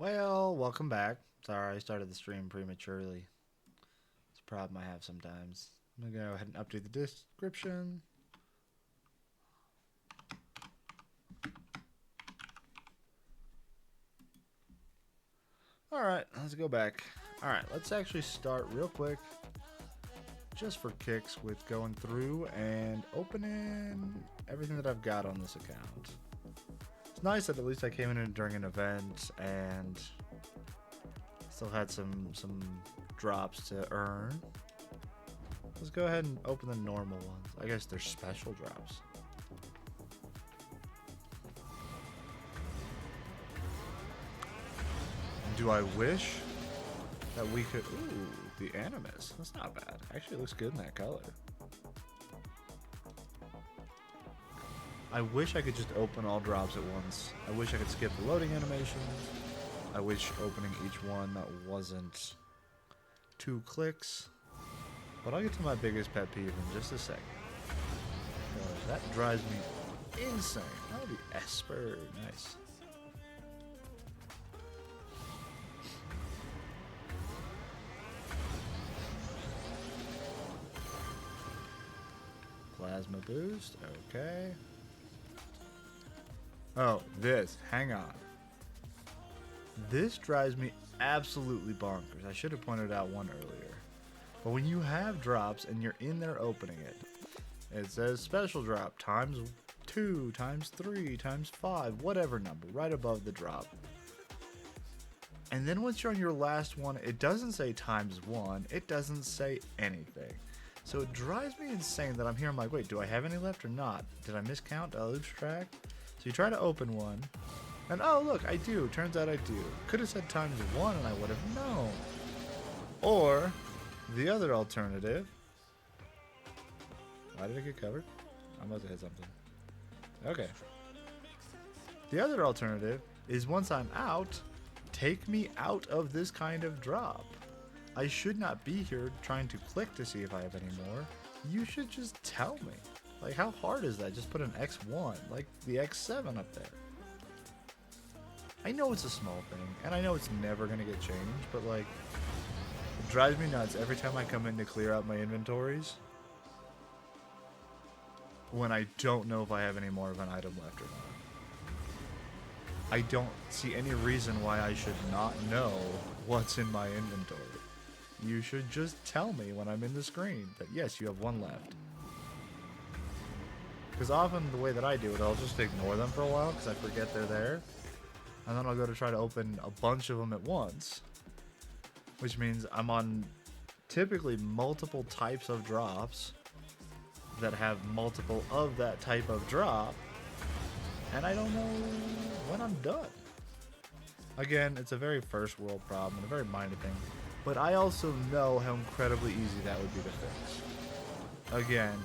Well, welcome back. Sorry, I started the stream prematurely. It's a problem I have sometimes. I'm gonna go ahead and update the description. Alright, let's go back. Alright, let's actually start real quick, just for kicks, with going through and opening everything that I've got on this account. It's nice that at least I came in during an event and still had some drops to earn. Let's go ahead and open the normal ones. I guess they're special drops. Do I wish that we could... Ooh, the Animus. That's not bad. Actually, it looks good in that color. I wish I could just open all drops at once. I wish I could skip the loading animations. I wish opening each one that wasn't 2 clicks. But I'll get to my biggest pet peeve in just a second. That drives me insane. That would be Esper. Nice. Plasma boost. Okay. Oh, this. Hang on. This drives me absolutely bonkers. I should have pointed out one earlier. But when you have drops and you're in there opening it, it says special drop times 2, times 3, times 5, whatever number, right above the drop. And then once you're on your last one, it doesn't say times 1, it doesn't say anything. So it drives me insane that I'm here, I'm like, wait, do I have any left or not? Did I miscount? Did I lose track? So you try to open one, and oh look, I do. Turns out I do. Could have said times 1 and I would have known. Or the other alternative. Why did it get covered? I must have hit something. Okay. The other alternative is once I'm out, take me out of this kind of drop. I should not be here trying to click to see if I have any more. You should just tell me. Like, how hard is that? Just put an X1, like the X7 up there. I know it's a small thing, and I know it's never going to get changed, but like, it drives me nuts every time I come in to clear out my inventories when I don't know if I have any more of an item left or not. I don't see any reason why I should not know what's in my inventory. You should just tell me when I'm in the screen that yes, you have one left. Because often the way that I do it, I'll just ignore them for a while because I forget they're there. And then I'll go to try to open a bunch of them at once. Which means I'm on typically multiple types of drops that have multiple of that type of drop. And I don't know when I'm done. Again, it's a very first world problem and a very minor thing. But I also know how incredibly easy that would be to fix. Again,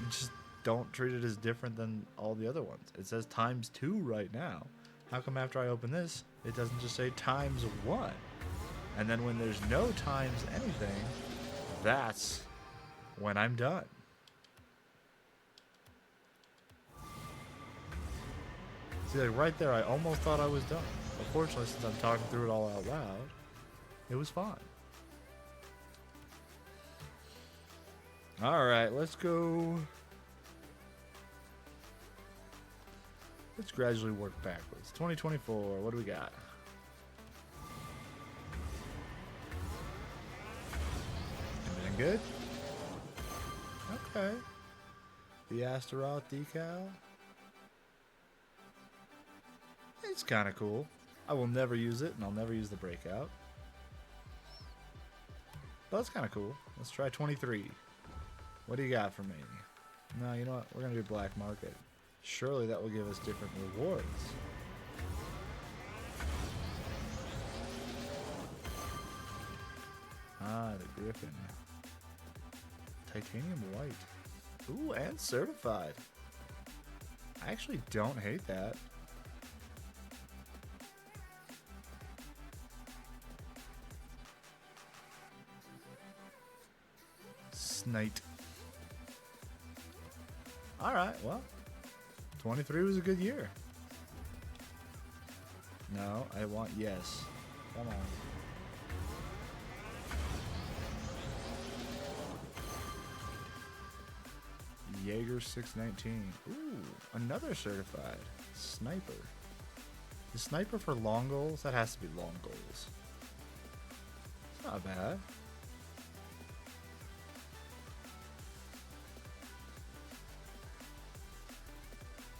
just don't treat it as different than all the other ones. It says times 2 right now. How come after I open this, it doesn't just say times 1? And then when there's no times anything, that's when I'm done. See, like right there, I almost thought I was done. But fortunately, since I'm talking through it all out loud, it was fine. Alright, let's go. Let's gradually work backwards. 2024, what do we got? Everything good? Okay. The Astaroth decal. It's kind of cool. I will never use it, and I'll never use the breakout. But that's kind of cool. Let's try 23. What do you got for me? No, you know what? We're going to do black market. Surely that will give us different rewards. Ah, the Griffin. Titanium white. Ooh, and certified. I actually don't hate that. Snite. Alright, well. 23 was a good year. No, I want yes. Come on. Jaeger 619. Ooh, another certified sniper. The sniper for long goals? That has to be long goals. It's not bad.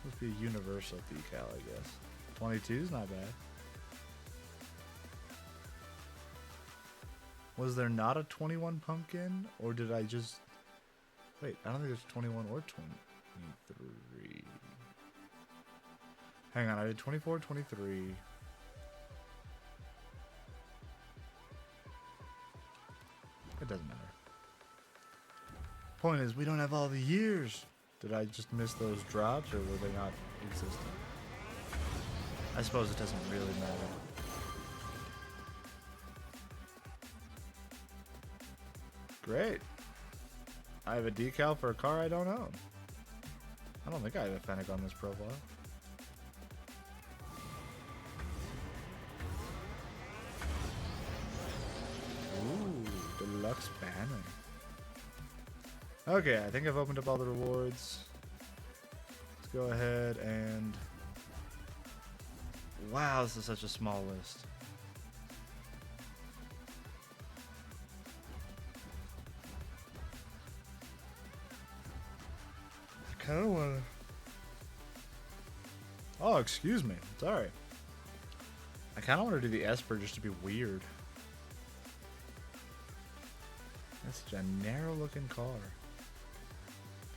Must be a universal decal, I guess. 22 is not bad. Was there not a 21 pumpkin? Or did I just... Wait, I don't think there's 21 or 23. Hang on, I did 24, 23. It doesn't matter. Point is, we don't have all the years. Did I just miss those drops, or were they not existent? I suppose it doesn't really matter. Great. I have a decal for a car I don't own. I don't think I have a Fennec on this profile. Ooh, deluxe banner. Okay, I think I've opened up all the rewards. Let's go ahead and... Wow, this is such a small list. I kind of want to... Oh, excuse me. Sorry. I kind of want to do the Esper just to be weird. That's such a narrow looking car.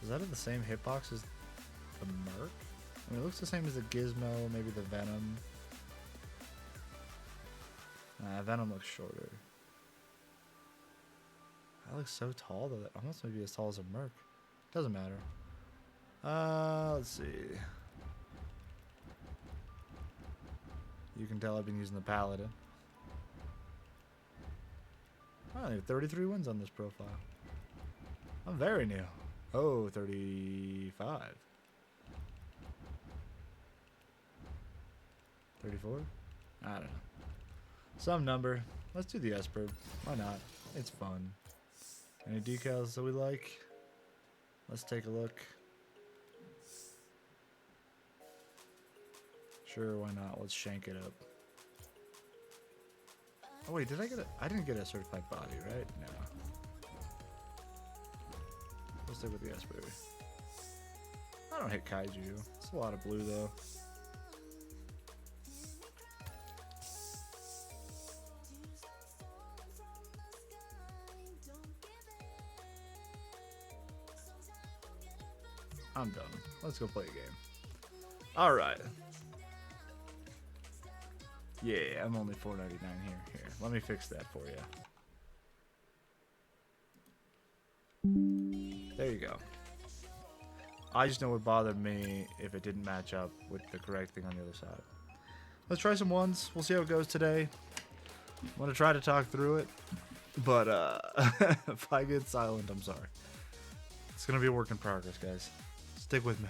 Does that have the same hitbox as the Merc? I mean, it looks the same as the Gizmo, maybe the Venom. Nah, Venom looks shorter. That looks so tall though. That almost maybe as tall as a Merc. Doesn't matter. Let's see. You can tell I've been using the Paladin. I have 33 wins on this profile. I'm very new. Oh, 35. 34? I don't know. Some number. Let's do the Esper. Why not? It's fun. Any decals that we like? Let's take a look. Sure, why not? Let's shank it up. Oh wait, did I get a... I didn't get a certified body, right? No. We'll stick with the Esper. I don't hit Kaiju. It's a lot of blue though. I'm done. Let's go play a game. Alright. Yeah, I'm only $4.99 here. Here, let me fix that for you. There you go. I just know what bothered me if it didn't match up with the correct thing on the other side. Let's try some ones. We'll see how it goes today. I'm going to try to talk through it. But if I get silent, I'm sorry. It's going to be a work in progress, guys. Stick with me.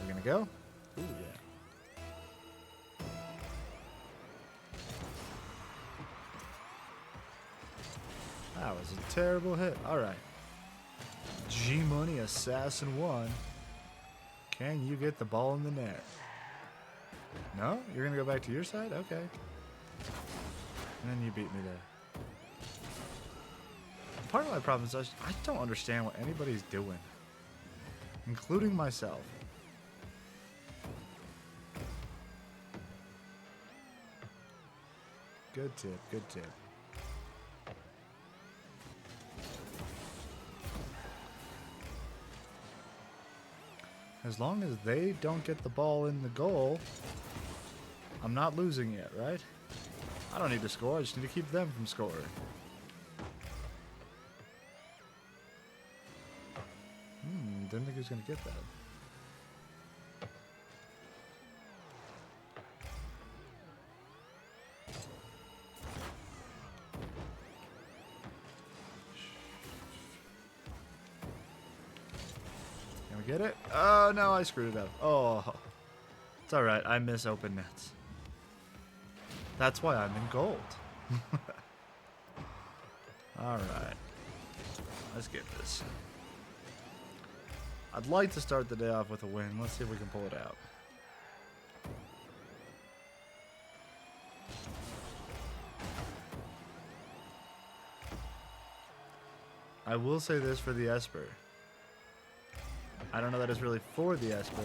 We're going to go. Ooh, yeah. That was a terrible hit. Alright. G-Money Assassin 1. Can you get the ball in the net? No? You're going to go back to your side? Okay. And then you beat me there. Part of my problem is I don't understand what anybody's doing. Including myself. Good tip, good tip. As long as they don't get the ball in the goal, I'm not losing yet, right? I don't need to score, I just need to keep them from scoring. Didn't think he was going to get that. Gonna get it? Oh, no, I screwed it up. Oh, it's alright. I miss open nets. That's why I'm in gold. Alright. Let's get this. I'd like to start the day off with a win. Let's see if we can pull it out. I will say this for the Esper. I don't know that it's really for the Esper.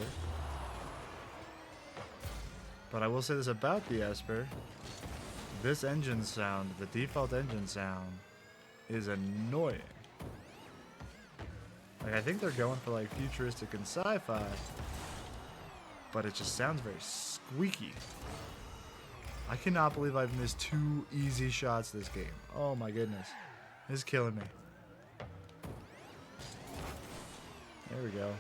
But I will say this about the Esper. This engine sound, the default engine sound, is annoying. Like, I think they're going for like futuristic and sci-fi, but it just sounds very squeaky. I cannot believe I've missed 2 easy shots this game. Oh my goodness. It's killing me. There we go.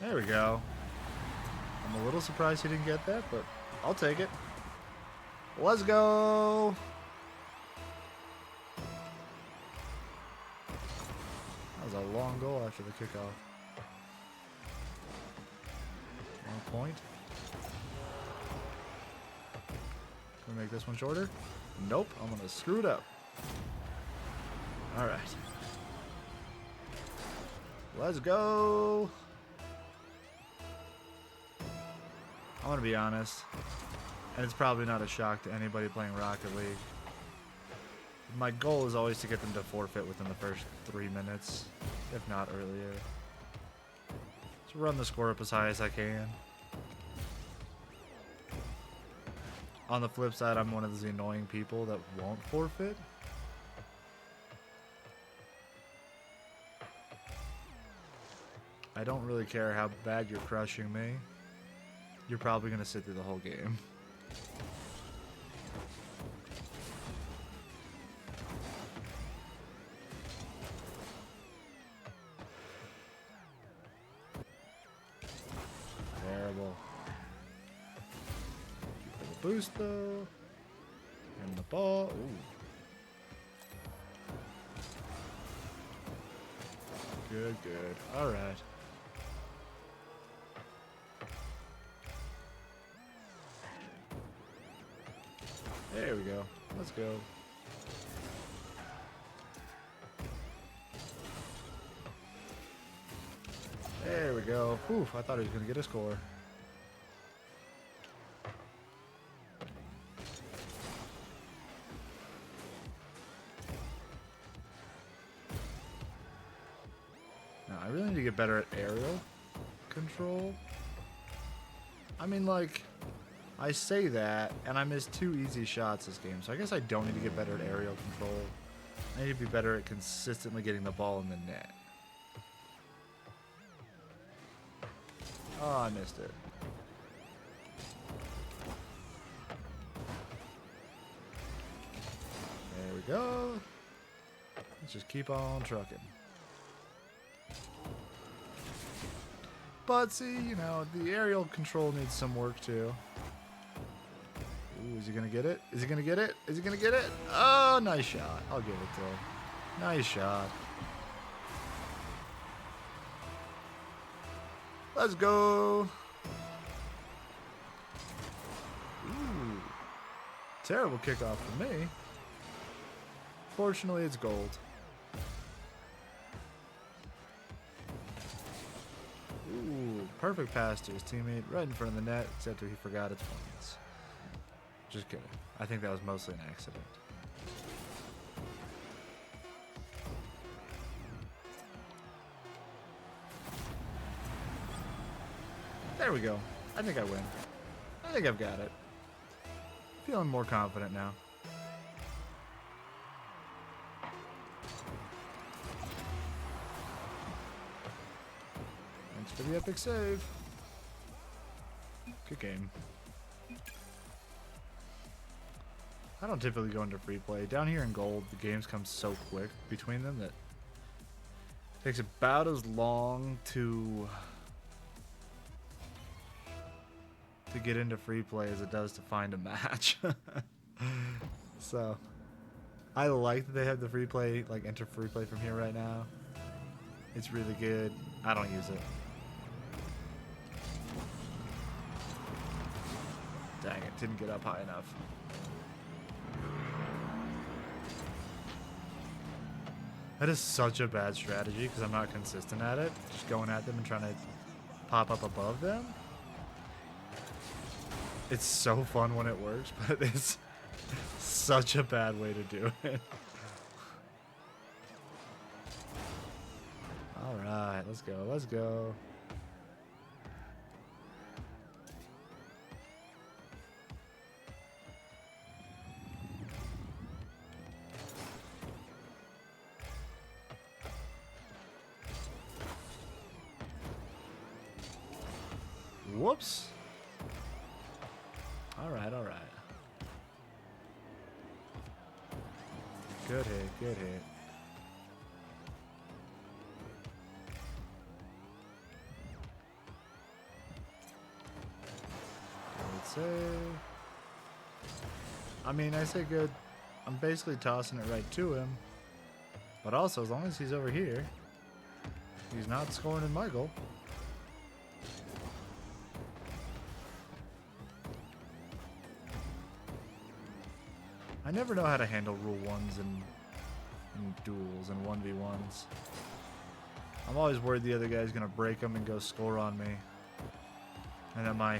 There we go. I'm a little surprised he didn't get that, but I'll take it. Let's go! That was a long goal after the kickoff. 1 point. Can we make this one shorter? Nope, I'm gonna screw it up. Alright. Let's go! I'm gonna be honest, and it's probably not a shock to anybody playing Rocket League. My goal is always to get them to forfeit within the first 3 minutes, if not earlier. So run the score up as high as I can. On the flip side, I'm one of those annoying people that won't forfeit. I don't really care how bad you're crushing me. You're probably going to sit through the whole game. Terrible. For the boost though. And the ball. Ooh. Good, good. Alright. There we go. Let's go. There we go. Oof, I thought he was going to get a score. Now, I really need to get better at aerial control. I mean, like, I say that, and I missed 2 easy shots this game, so I guess I don't need to get better at aerial control. I need to be better at consistently getting the ball in the net. Oh, I missed it. There we go. Let's just keep on trucking. But see, you know, the aerial control needs some work too. Ooh, is he gonna get it? Is he gonna get it? Is he gonna get it? Oh, nice shot. I'll give it to him. Nice shot. Let's go. Ooh. Terrible kickoff for me. Fortunately, it's gold. Ooh, perfect pass to his teammate right in front of the net, except he forgot its points. Just kidding. I think that was mostly an accident. There we go. I think I win. I think I've got it. Feeling more confident now. Thanks for the epic save. Good game. I don't typically go into free play. Down here in gold, the games come so quick between them that it takes about as long to get into free play as it does to find a match. So I like that they have the free play, like enter free play from here right now. It's really good. I don't use it. Dang it, didn't get up high enough. That is such a bad strategy because I'm not consistent at it. Just going at them and trying to pop up above them. It's so fun when it works, but it's such a bad way to do it. Alright, let's go, let's go. Whoops. Alright, alright. Good hit, good hit. Good save. I mean, I say good. I'm basically tossing it right to him. But also, as long as he's over here, he's not scoring in my goal. I never know how to handle rule ones and duels and 1v1s. I'm always worried the other guy's gonna break them and go score on me. And that my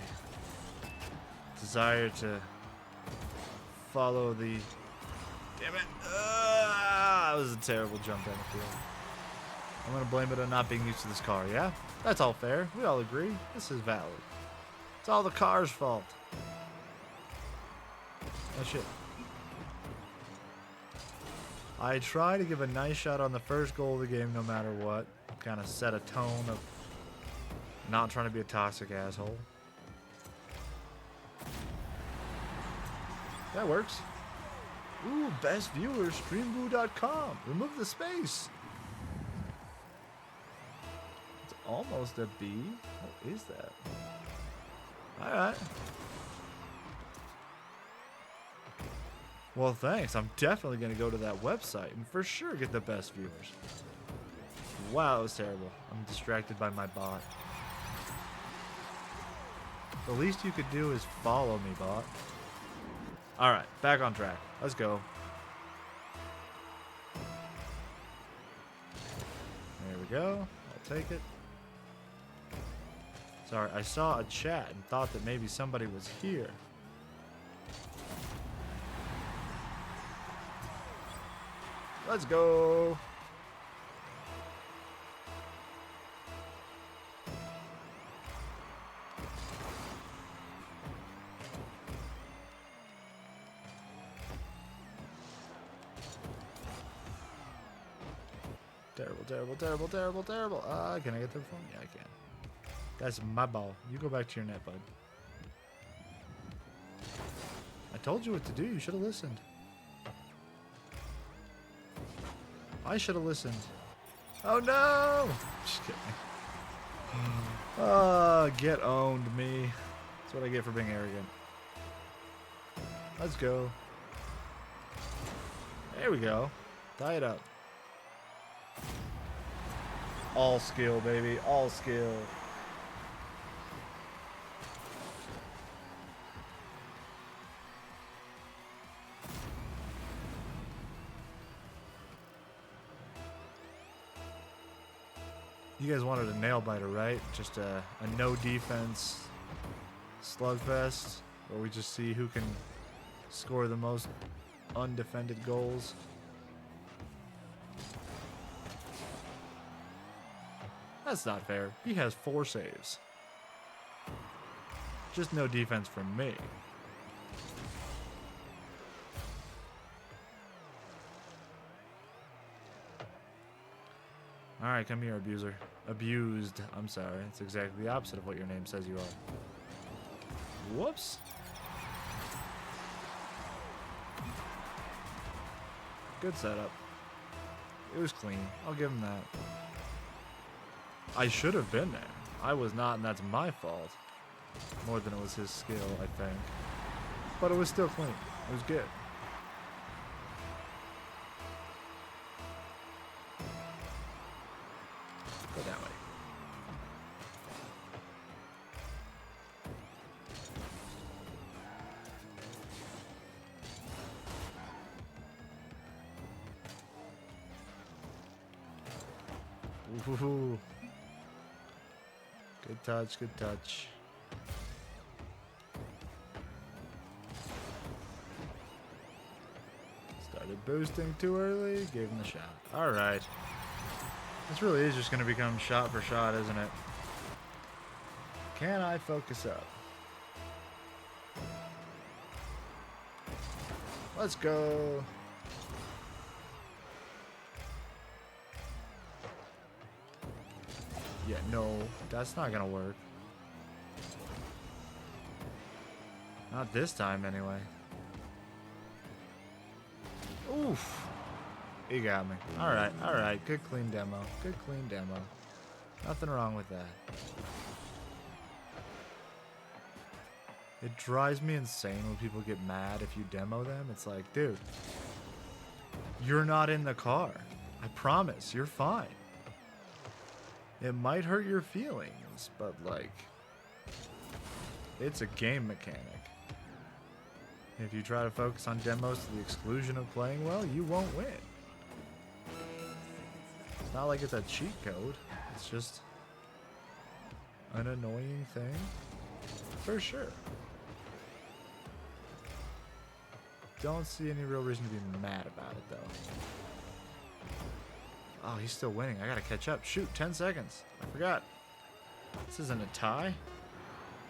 desire to follow the... Damn it! That was a terrible jump down the field. I'm gonna blame it on not being used to this car, yeah? That's all fair. We all agree. This is valid. It's all the car's fault. Oh shit. I try to give a nice shot on the first goal of the game no matter what. Kind of set a tone of not trying to be a toxic asshole. That works. Ooh, best viewer, streamboo.com. Remove the space. It's almost a B. What is that? Alright. Well, thanks. I'm definitely going to go to that website and for sure get the best viewers. Wow, that was terrible. I'm distracted by my bot. The least you could do is follow me, bot. Alright, back on track. Let's go. There we go. I'll take it. Sorry, I saw a chat and thought that maybe somebody was here. Let's go. Terrible, terrible, terrible, terrible, terrible. Can I get the phone? Yeah, I can. That's my ball. You go back to your net, bud. I told you what to do. You should have listened. I should have listened. Oh no! Just kidding. Get owned, me. That's what I get for being arrogant. Let's go. There we go. Tie it up. All skill, baby. All skill. You guys wanted a nail biter, right? Just a no defense slugfest where we just see who can score the most undefended goals. That's not fair. He has 4 saves. Just no defense from me. Alright, come here, abuser. Abused. I'm sorry. It's exactly the opposite of what your name says you are. Whoops. Good setup. It was clean. I'll give him that. I should have been there. I was not, and that's my fault. More than it was his skill, I think. But it was still clean. It was good. Go that way. Ooh. Good touch, good touch. Started boosting too early, gave him the shot. Alright. This really is just going to become shot for shot, isn't it? Can I focus up? Let's go. Yeah, no, that's not gonna work. Not this time, anyway. Oof. He got me. Alright, alright. Good clean demo. Good clean demo. Nothing wrong with that. It drives me insane when people get mad if you demo them. It's like, dude, you're not in the car. I promise, you're fine. It might hurt your feelings, but like, it's a game mechanic. If you try to focus on demos to the exclusion of playing well, you won't win. It's not like it's a cheat code. It's just an annoying thing, for sure. Don't see any real reason to be mad about it, though. Oh, he's still winning. I gotta catch up. Shoot, 10 seconds. I forgot. This isn't a tie.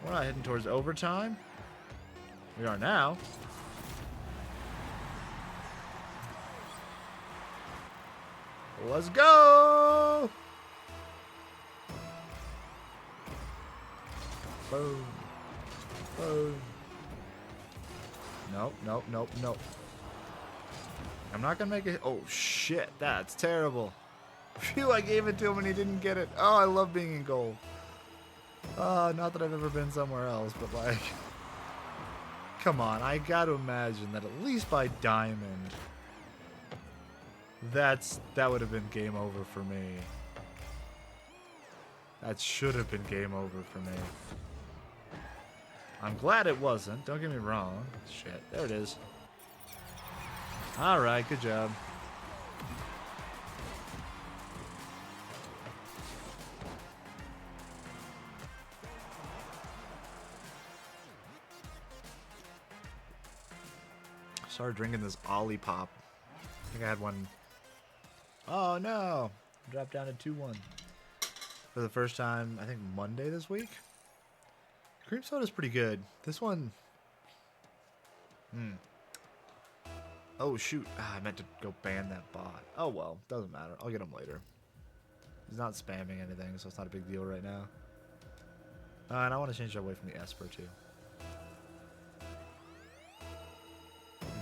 We're not heading towards overtime. We are now. Let's go! Boom. Boom. Nope, nope, nope, nope. I'm not gonna make it. Oh, shit. That's terrible. Phew, I gave it to him and he didn't get it. Oh, I love being in goal. Not that I've ever been somewhere else, but like, come on. I gotta imagine that at least by diamond, that would have been game over for me. That should have been game over for me. I'm glad it wasn't. Don't get me wrong. Shit, there it is. Alright, good job. Started drinking this Olipop. I think I had one. Oh no! Dropped down to 2-1. For the first time, I think Monday this week. Cream soda's pretty good. This one. Oh shoot! I meant to go ban that bot. Oh well, doesn't matter. I'll get him later. He's not spamming anything, so it's not a big deal right now. And I want to change that away from the Esper too.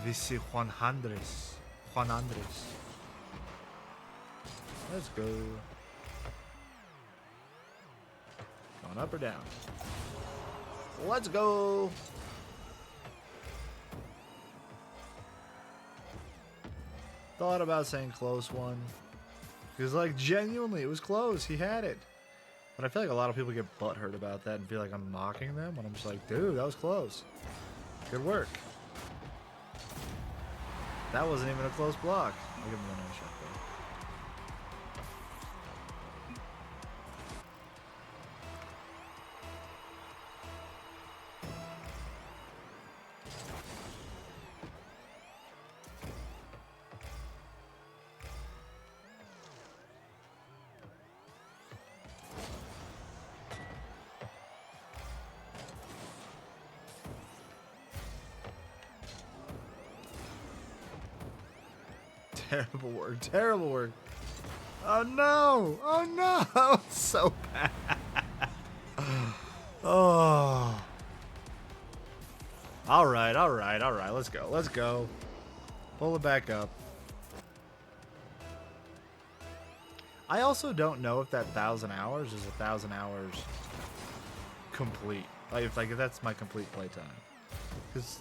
VC Juan Andres. Let's go. Going up or down? Let's go. Thought about saying close one. Because, like, genuinely, it was close. He had it. But I feel like a lot of people get butthurt about that and feel like I'm mocking them. And I'm just like, dude, that was close. Good work. That wasn't even a close block. I'll give him another shot, though. Terrible work. Terrible work. Oh no! Oh no! It's so bad. Oh. Alright, alright, alright. Let's go. Let's go. Pull it back up. I also don't know if that 1,000 hours is 1,000 hours complete. Like if that's my complete playtime. Because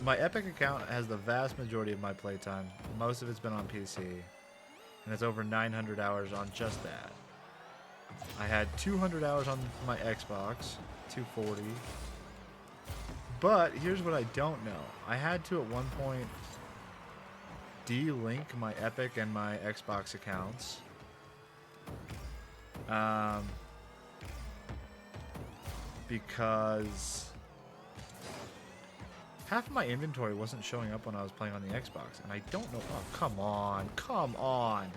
my Epic account has the vast majority of my playtime. Most of it's been on PC. And it's over 900 hours on just that. I had 200 hours on my Xbox, 240. But here's what I don't know. I had to at one point de-link my Epic and my Xbox accounts. Because half of my inventory wasn't showing up when I was playing on the Xbox, and I don't know. Oh, come on. Come on.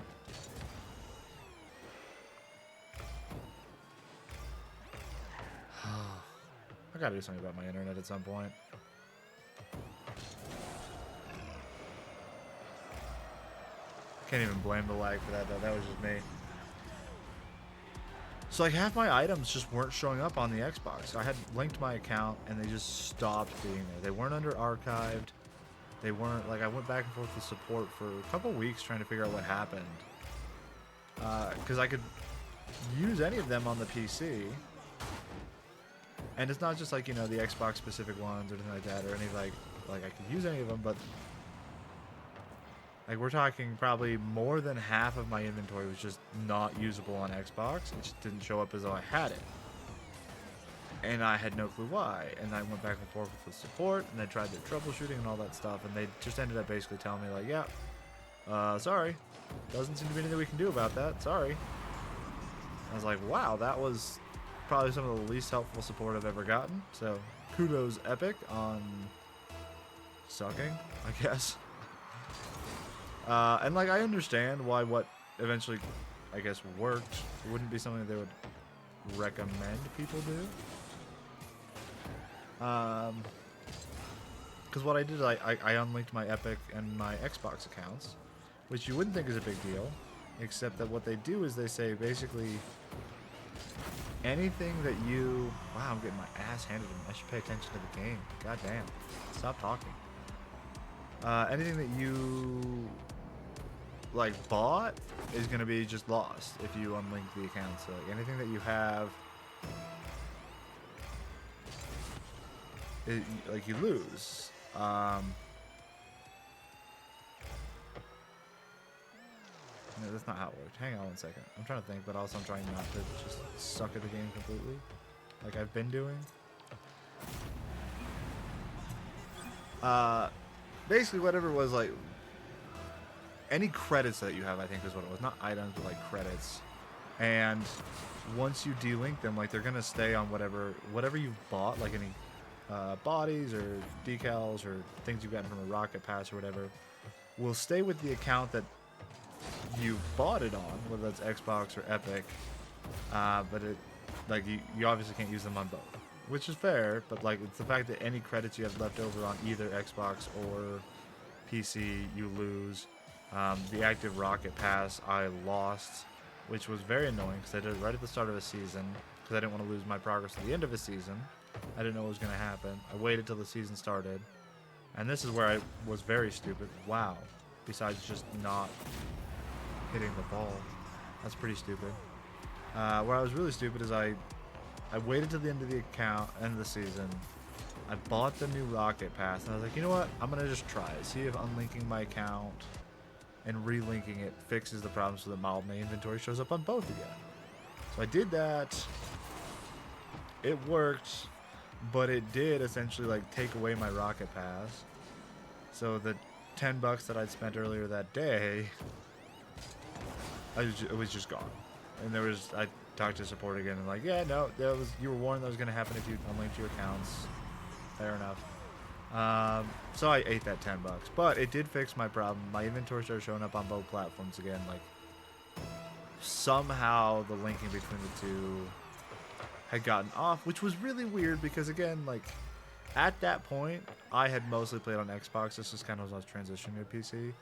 I gotta do something about my internet at some point. Can't even blame the lag for that, though. That was just me. So, like, half my items just weren't showing up on the Xbox. I had linked my account, and they just stopped being there. They weren't under archived. They weren't, like, I went back and forth with support for a couple weeks trying to figure out what happened. Because I could use any of them on the PC. And it's not just, like, you know, the Xbox-specific ones or anything like that, or any, like I could use any of them, but like, we're talking probably more than half of my inventory was just not usable on Xbox. It just didn't show up as though I had it. And I had no clue why. And I went back and forth with support, and they tried their troubleshooting and all that stuff, and they just ended up basically telling me, like, yeah, sorry. Doesn't seem to be anything we can do about that. Sorry. I was like, wow, that was probably some of the least helpful support I've ever gotten. So, kudos Epic on sucking, I guess. And, like, I understand why what eventually, I guess, worked wouldn't be something they would recommend people do. Because what I did, I unlinked my Epic and my Xbox accounts, which you wouldn't think is a big deal, except that what they do is they say, basically, anything that you... Wow, I'm getting my ass handed to me. I should pay attention to the game. God damn. Stop talking. Anything that you... like, bought is going to be just lost if you unlink the account. So, like, anything that you have, like, you lose. No, that's not how it worked. Hang on one second. I'm trying to think, but also I'm trying not to just suck at the game completely, like I've been doing. Basically, whatever it was, like, any credits that you have, I think is what it was. Not items, but like credits. And once you delink them, like, they're gonna stay on whatever you've bought, like any bodies or decals or things you've gotten from a Rocket Pass or whatever, will stay with the account that you bought it on, whether that's Xbox or Epic. But it, like, you obviously can't use them on both, which is fair. But, like, it's the fact that any credits you have left over on either Xbox or PC, you lose. The active Rocket Pass I lost, which was very annoying because I did it right at the start of a season because I didn't want to lose my progress at the end of a season. I didn't know what was going to happen. I waited till the season started, and this is where I was very stupid. Wow. Besides just not hitting the ball. That's pretty stupid. Where I was really stupid is I waited till the end of the end of the season. I bought the new Rocket Pass, and I was like, you know what? I'm going to just try it. See if unlinking my account and relinking it fixes the problem so that my inventory shows up on both again. So I did that. It worked, but it did essentially, like, take away my Rocket Pass. So the $10 that I'd spent earlier that day, it was just gone. And I talked to support again and, like, yeah, no, you were warned that was going to happen if you unlinked your accounts. Fair enough. So I ate that $10, but it did fix my problem. My inventory started showing up on both platforms again. Like, somehow the linking between the two had gotten off, which was really weird because, again, like, at that point, I had mostly played on Xbox. This was kind of as I was transitioning to PC.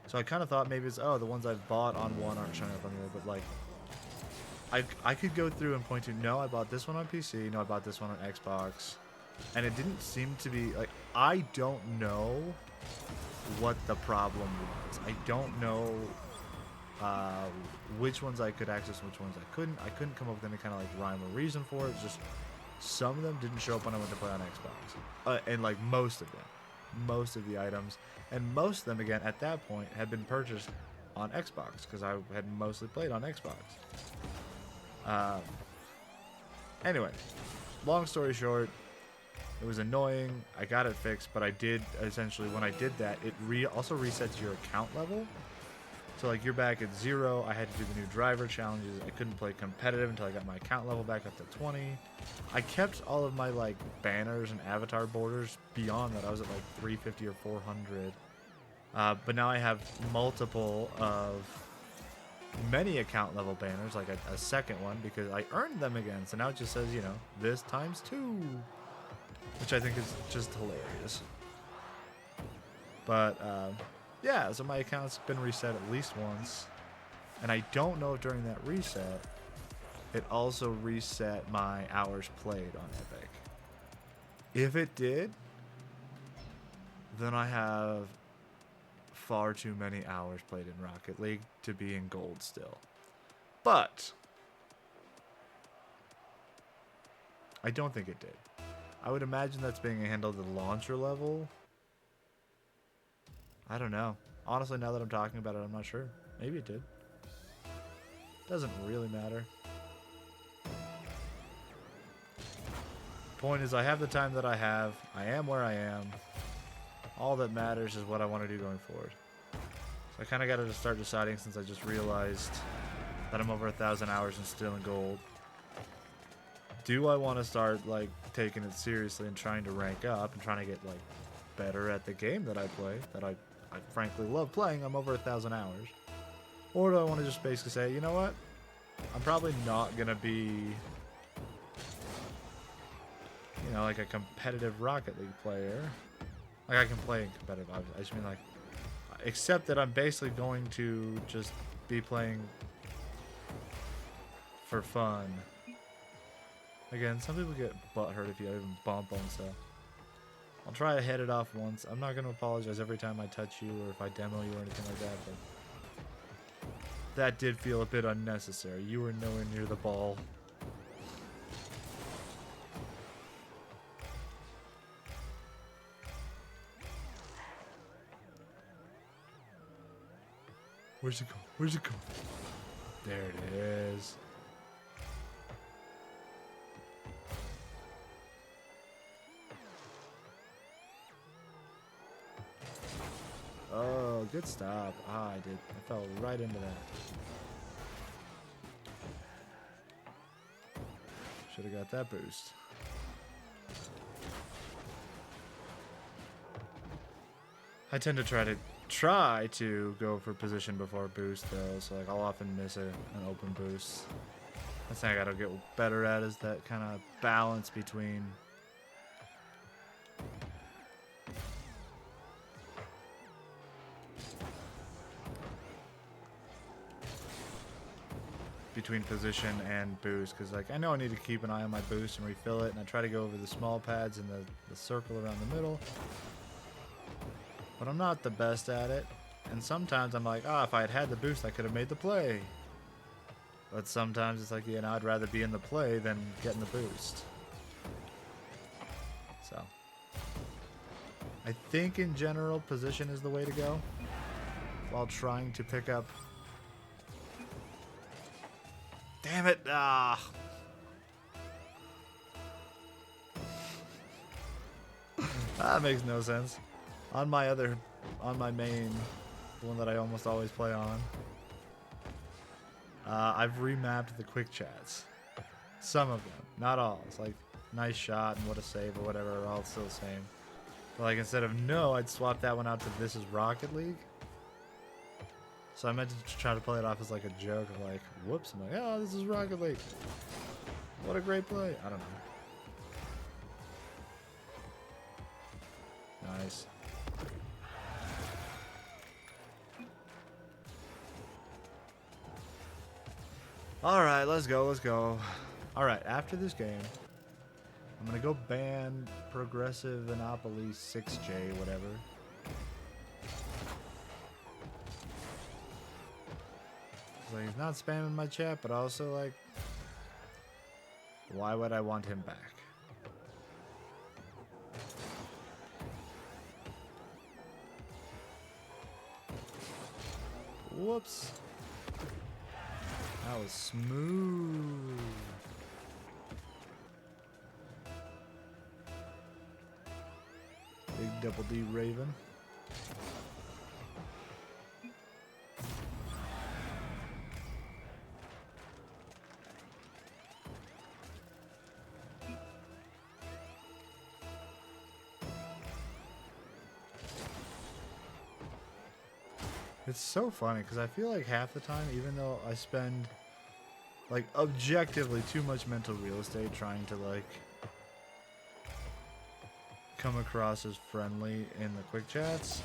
So I kind of thought maybe it's, the ones I've bought on one aren't showing up on the other, but, like, I could go through and point to, no, I bought this one on PC, no, I bought this one on Xbox. And it didn't seem to be, like, I don't know what the problem was. I don't know which ones I could access and which ones I couldn't. I couldn't come up with any kind of, like, rhyme or reason for it. It's just some of them didn't show up when I went to play on Xbox. And, like, most of them. Most of the items. And most of them, again, at that point, had been purchased on Xbox because I had mostly played on Xbox. Um, anyway, long story short, it was annoying. I got it fixed, but I did essentially, when I did that, it also resets your account level. So like you're back at 0. I had to do the new driver challenges. I couldn't play competitive until I got my account level back up to 20. I kept all of my like banners and avatar borders beyond that. I was at like 350 or 400. But now I have multiple of many account level banners, like a second one, because I earned them again. So now it just says, you know, this times 2, which I think is just hilarious. But yeah, so my account's been reset at least once, and I don't know if during that reset it also reset my hours played on Epic. If it did, then I have far too many hours played in Rocket League to be in gold still. But I don't think it did. I would imagine that's being handled at the launcher level. I don't know. Honestly, now that I'm talking about it, I'm not sure. Maybe it did. Doesn't really matter. Point is, I have the time that I have. I am where I am. All that matters is what I want to do going forward. So I kind of got to start deciding, since I just realized that I'm over 1,000 hours and still in gold. Do I want to start like taking it seriously and trying to rank up and trying to get like better at the game that I play, that I frankly love playing? I'm over 1,000 hours. Or do I want to just basically say, you know what? I'm probably not going to be, you know, like a competitive Rocket League player. Like I can play in competitive, I just mean like, except that I'm basically going to just be playing for fun. Again, some people get butthurt if you even bump them, so I'll try to head it off once. I'm not going to apologize every time I touch you or if I demo you or anything like that, but that did feel a bit unnecessary. You were nowhere near the ball. Where's it go? Where's it go? There it is. Oh, good stop. Ah, I did. I fell right into that. Should have got that boost. I tend to try to go for position before boost though, so like I'll often miss an open boost. That's something I gotta get better at, is that kind of balance between position and boost, because like I know I need to keep an eye on my boost and refill it, and I try to go over the small pads and the circle around the middle, but I'm not the best at it. And sometimes I'm like, if I had the boost, I could have made the play. But sometimes it's like, you know, I'd rather be in the play than getting the boost. So I think in general, position is the way to go while trying to pick up. Damn it! That makes no sense. On my main, the one that I almost always play on, I've remapped the quick chats. Some of them, not all. It's like nice shot and what a save or whatever are all still the same. But like instead of no, I'd swap that one out to this is Rocket League. So I meant to try to play it off as like a joke of like, whoops, I'm like, oh, this is Rocket League. What a great play. I don't know. Nice. Alright, let's go. Alright, after this game, I'm gonna go ban Progressive Monopoly 6J, whatever. Like, he's not spamming my chat, but also like, why would I want him back? Whoops. That was smooth. Double D Raven. It's so funny because I feel like half the time, even though I spend like objectively too much mental real estate trying to like come across as friendly in the quick chats,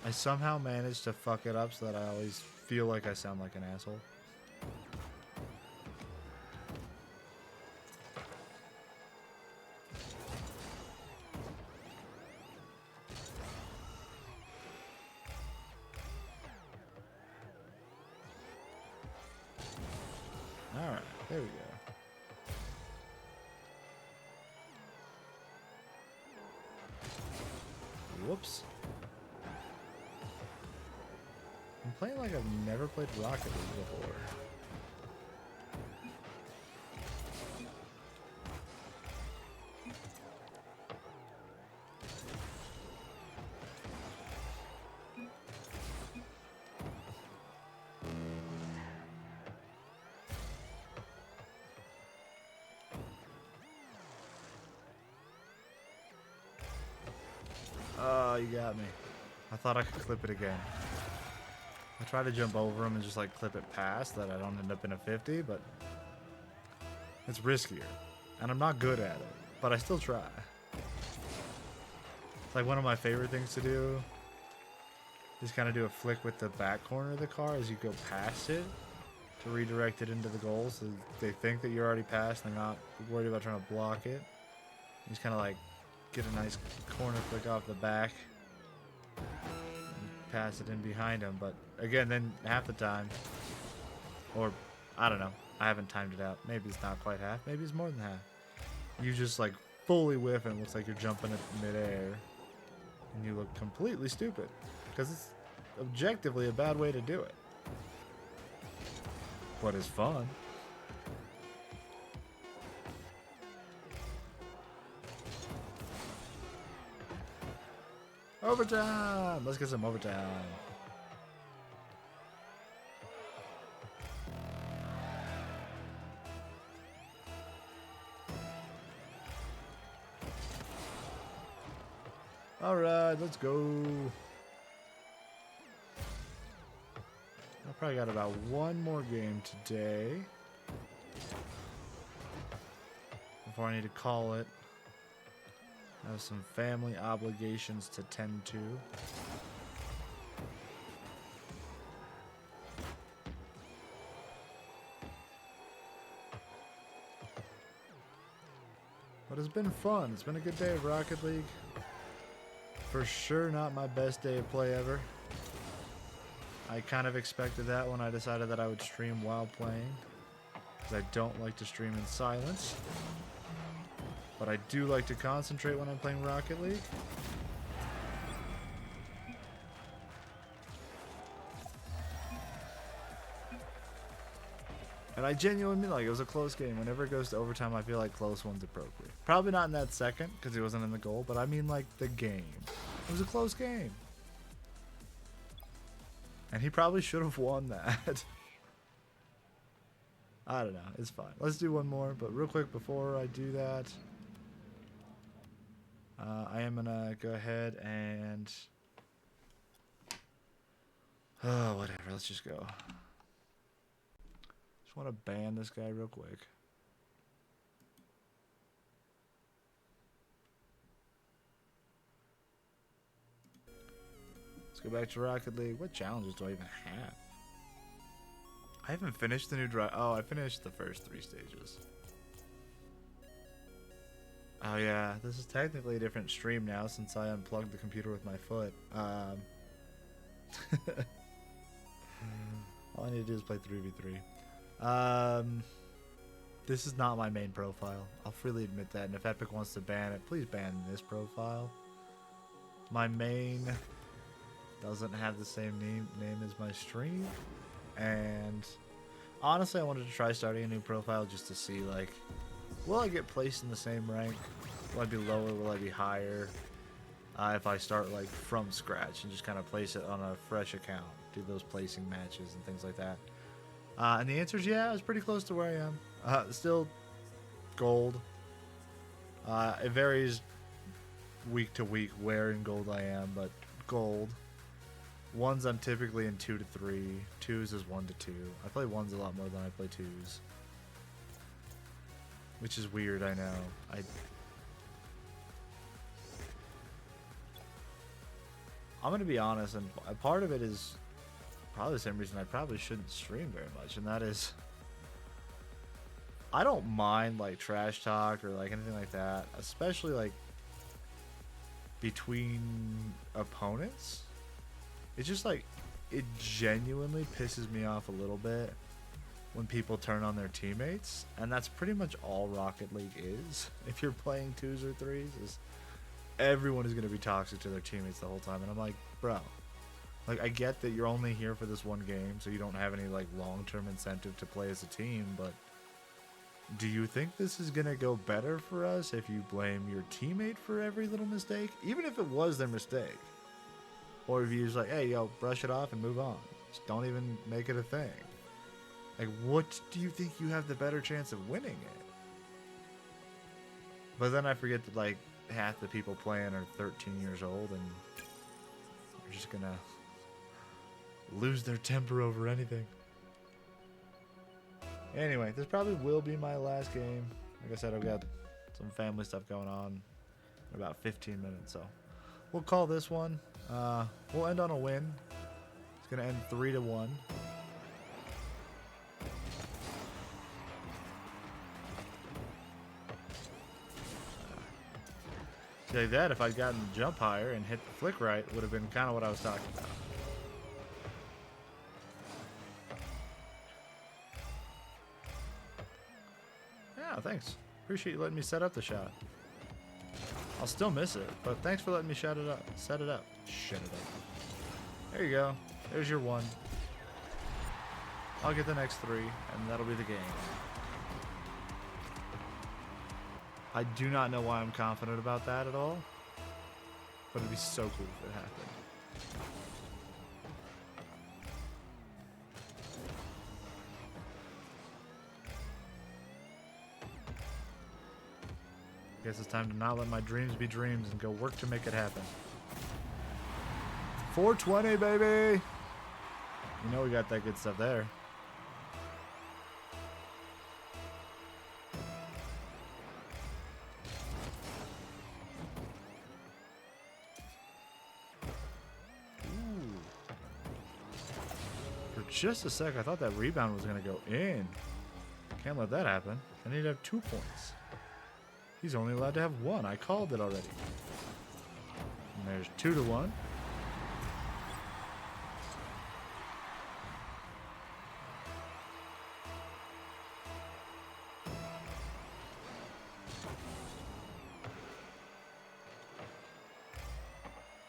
I somehow manage to fuck it up so that I always feel like I sound like an asshole. Alright, there we go. Whoops. I'm playing like I've never played Rocket League before. Oh, you got me. I thought I could clip it again. I try to jump over him and just like clip it past that I don't end up in a 50, but it's riskier. And I'm not good at it, but I still try. It's like one of my favorite things to do is kind of do a flick with the back corner of the car as you go past it to redirect it into the goal so they think that you're already past and they're not worried about trying to block it. You just kind of like get a nice corner flick off the back and pass it in behind him. But again, then half the time, or I don't know, I haven't timed it out. Maybe it's not quite half, maybe it's more than half. You just like fully whiff and it looks like you're jumping in midair and you look completely stupid because it's objectively a bad way to do it. But it's fun. Overtime! Let's get some overtime. Alright, let's go. I probably got about one more game today before I need to call it. I have some family obligations to tend to. But it's been fun. It's been a good day of Rocket League. For sure not my best day of play ever. I kind of expected that when I decided that I would stream while playing, because I don't like to stream in silence. But I do like to concentrate when I'm playing Rocket League. And I genuinely like it was a close game. Whenever it goes to overtime, I feel like close one's appropriate. Probably not in that second because he wasn't in the goal, but I mean like the game. It was a close game. And he probably should have won that. I don't know. It's fine. Let's do one more. But real quick before I do that, I am going to go ahead and... Oh, whatever. Let's just go. Just want to ban this guy real quick. Let's go back to Rocket League. What challenges do I even have? I haven't finished the new drive. Oh, I finished the first 3 stages. Oh yeah, this is technically a different stream now since I unplugged the computer with my foot. All I need to do is play 3v3. This is not my main profile. I'll freely admit that, and if Epic wants to ban it, please ban this profile. My main doesn't have the same name as my stream, and honestly I wanted to try starting a new profile just to see, like, will I get placed in the same rank? Will I be lower? Will I be higher? if I start like from scratch and just kind of place it on a fresh account, do those placing matches and things like that. And the answer is yeah, it's pretty close to where I am. Still gold. It varies week to week where in gold I am, but gold. Ones I'm typically in 2 to 3. Twos is 1 to 2. I play ones a lot more than I play twos, which is weird. I know. I'm gonna be honest, and a part of it is probably the same reason I probably shouldn't stream very much, and that is I don't mind like trash talk or like anything like that, especially like between opponents. It's just like it genuinely pisses me off a little bit when people turn on their teammates, and that's pretty much all Rocket League is. If you're playing twos or threes, is everyone is going to be toxic to their teammates the whole time, and I'm like, bro, like I get that you're only here for this one game, so you don't have any like long-term incentive to play as a team, but do you think this is going to go better for us if you blame your teammate for every little mistake, even if it was their mistake? Or if you're just like, hey, yo, brush it off and move on. Just don't even make it a thing. Like, what do you think you have the better chance of winning it? But then I forget that, like, half the people playing are 13 years old and they're just gonna lose their temper over anything. Anyway, this probably will be my last game. Like I said, I've got some family stuff going on in about 15 minutes, so we'll call this one. We'll end on a win. It's gonna end 3-1. Like that, if I'd gotten the jump higher and hit the flick right, would have been kind of what I was talking about. Yeah, thanks. Appreciate you letting me set up the shot. I'll still miss it, but thanks for letting me set it up. Set it up. There you go. There's your one. I'll get the next 3, and that'll be the game. I do not know why I'm confident about that at all, but it'd be so cool if it happened. Guess it's time to not let my dreams be dreams and go work to make it happen. 420, baby! You know we got that good stuff there. Ooh. For just a sec, I thought that rebound was going to go in. Can't let that happen. I need to have 2 points. He's only allowed to have 1. I called it already. And there's 2-1.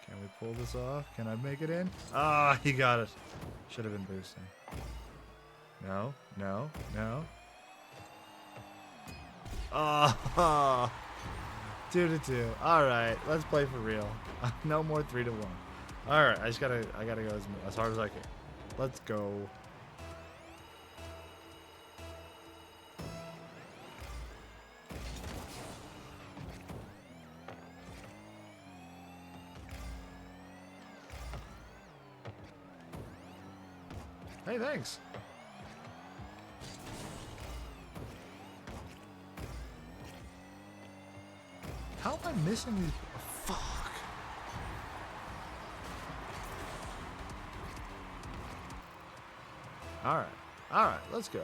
Can we pull this off? Can I make it in? Ah, he got it. Should have been boosting. No, no, no. Oh, 2-2. All right, let's play for real. No more 3-1. All right, I gotta go as hard as I can. Let's go. Hey, thanks. How am I missing these? Oh, fuck. Alright. Alright, let's go.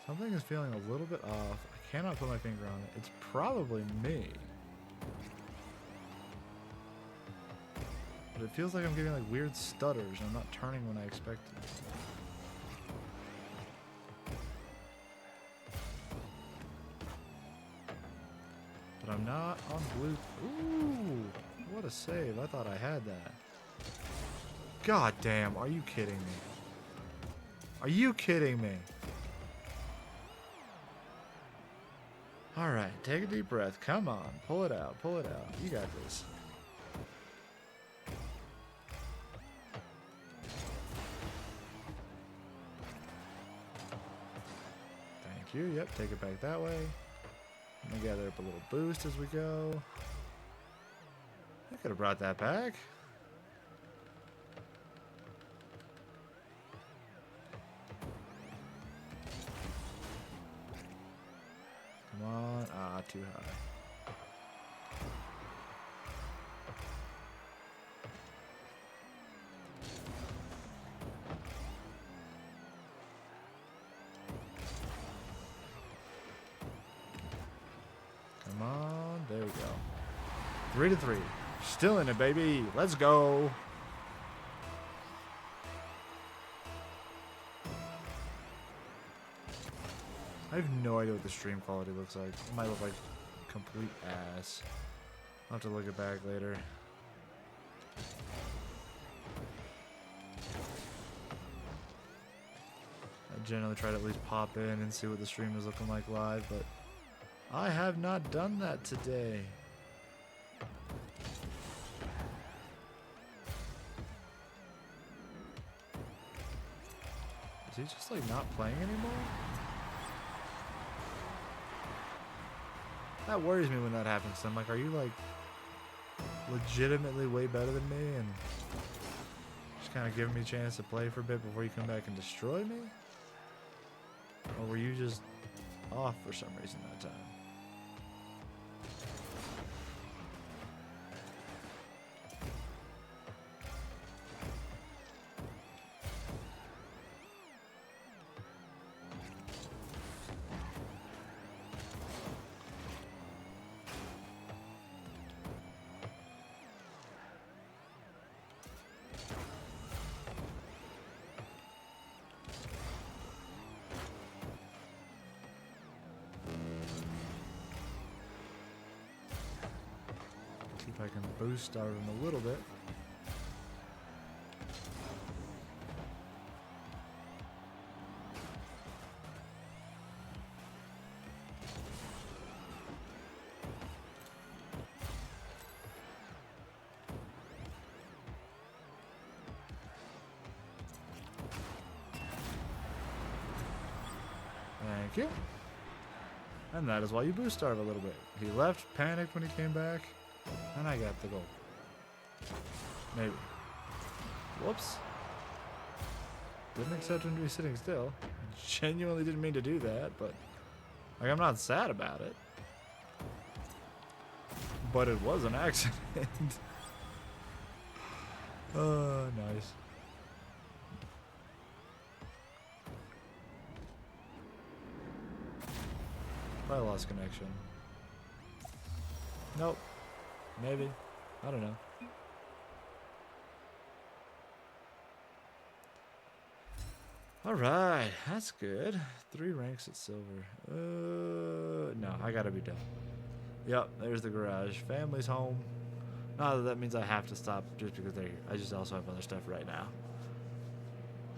Something is feeling a little bit off. I cannot put my finger on it. It's probably me. But it feels like I'm getting like weird stutters and I'm not turning when I expect it. But I'm not on blue. Ooh, what a save. I thought I had that. God damn, are you kidding me? Are you kidding me? All right, take a deep breath. Come on, pull it out, pull it out. You got this. Thank you. Yep, take it back that way. Let me gather up a little boost as we go. I could have brought that back. Come on. Ah, too high. Come on. There we go. 3-3. Still in it, baby. Let's go. I have no idea what the stream quality looks like. It might look like complete ass. I'll have to look it back later. I generally try to at least pop in and see what the stream is looking like live, but I have not done that today. Is he just like not playing anymore? That worries me when that happens. I'm like, are you like legitimately way better than me and just kind of giving me a chance to play for a bit before you come back and destroy me? Or were you just off for some reason that time? See if I can boost out of him a little bit. Thank you. And that is why you boost starve a little bit. He left, panicked when he came back, and I got the goal. Maybe. Whoops. Didn't expect him to be sitting still. Genuinely didn't mean to do that, but like I'm not sad about it. But it was an accident. Oh, nice. Probably lost connection. Nope. Maybe. I don't know. Alright, that's good. 3 ranks at silver. No, I gotta be done. Yep, there's the garage. Family's home. Not that that means I have to stop just because they're here. I just also have other stuff right now.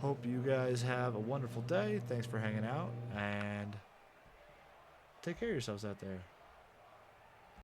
Hope you guys have a wonderful day. Thanks for hanging out, and take care of yourselves out there.